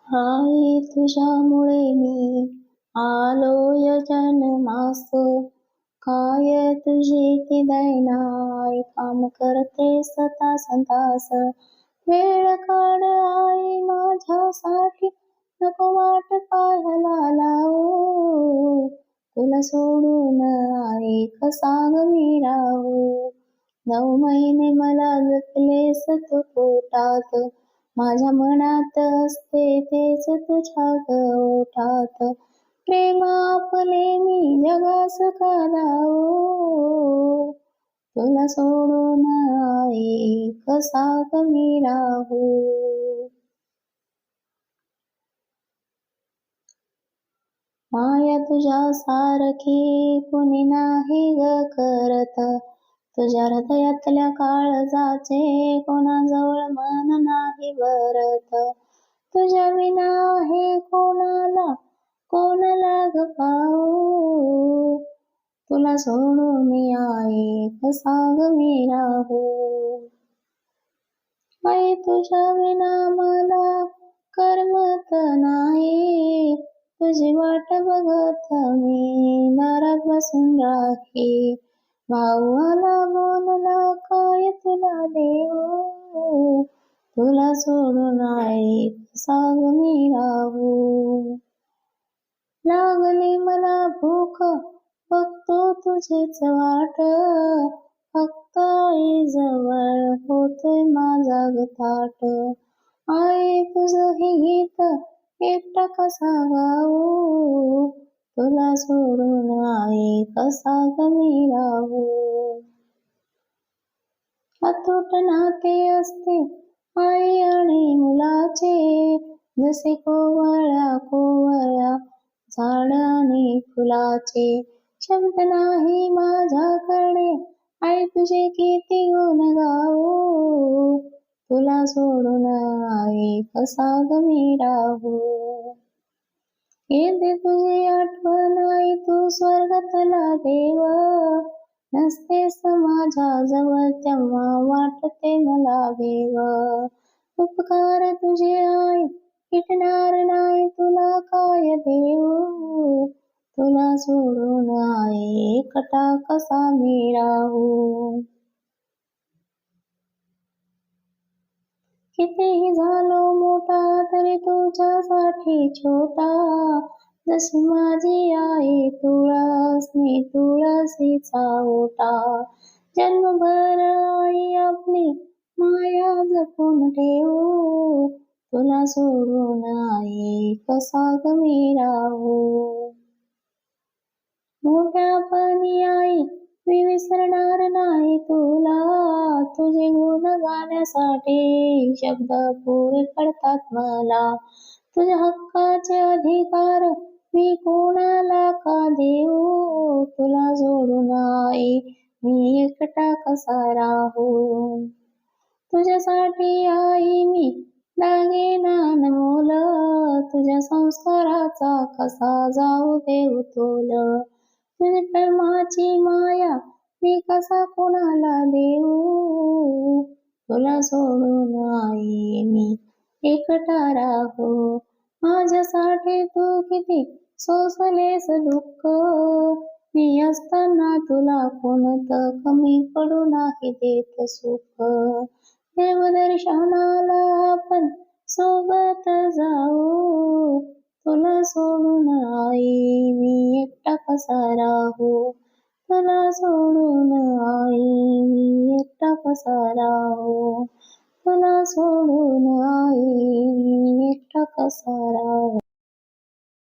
आई तुझ्यामुळे मी आलोय जन्मास, काय तुझी ती दैनाय काम करते तास वेळ काढ आई माझ्यासाठी, नको वाट पाहायला लावू, तुला सोडून आई कसा ग मी राहू. 9 महिने मला जपलेस तू पोटात, माझ्या मनात असते तेच तुझ्या ओठात. प्रेम आपले मी जगास का दाऊ, तुला सोडून आई कसा ग मी राहू. माया तुझ्या सारखी कुणी नाही ग करत, तुझ्या हृदयातल्या काळजाचे कोणाजवळ मन नाही भरत. तुझ्या विना आहे कोणाला ग पाहू, तुला सोडून आई कसा ग मी राहू. आई तुझ्या विना मला करमत नाही, तुझी वाट बघत मी दारात बसून राही. भाऊ आला बोलला काय तुला देऊ, तुला सोडून आई कसा ग मी राहू. लागली मला भूक बघतो तुझीच वाट, फक्त आई जवळ होतोय माझा ग ताट. आई तुझं हे गीत एकटा कसा गाऊ, तुला सोडून आई कसा ग मी राहू. अतूट नाते असते आई आणि मुलाचे, जसे कोवळ्या झाड आणि फुलाचे. शब्द नाही माझ्याकडे आई तुझे किती गुण गाऊ, तुला सोडून आई कसा ग मी राहू. येते तुझी आठवण आई तू स्वर्गातला देव, नसतेस माझ्या जवळ तेव्हा वाटते मला भेव. उपकार तुझे आई मिटणार नाही, तुला काय देऊ, तुला सोडून आई एकटा कसा मी राहू. कितीही झालो मोठा तरी तुझ्यासाठी छोटा, जशी माझी आई तुळसनी तुळशीचा ओटा. जन्मभर आई आपली माया जपून ठेवू, तुला सोडून आई कसा ग मी राहू. मोठ्यापणी आई मी विसरणार नाही तुला, तुझे गुण गाण्यासाठी शब्द पुरे पडतात मला. तुझ्या हक्काचे अधिकार मी कोणाला का देऊ, तुला सोडून आई मी एकटा कसा राहू. तुझ्यासाठी आई मी दागिना अनमोल, तुझ्या संस्काराचा कसा जाऊ देऊ तोल. तुझी प्रेमाची माया मी कसा कोणाला देऊ, तुला सोडून आई मी एकटा राहू. माझ्यासाठी तू किती सोसलेस दुःख, मी असताना तुला कोणतं कमी पडू नाही देत सुख. देवदर्शनाला आपण सोबत जाऊ, तुला सोडून आई मी एकटा कसा राहू. तुला सोडून आई मी एकटा कसा राहू. तुला सोडून आई मी एकटा कसा राहू.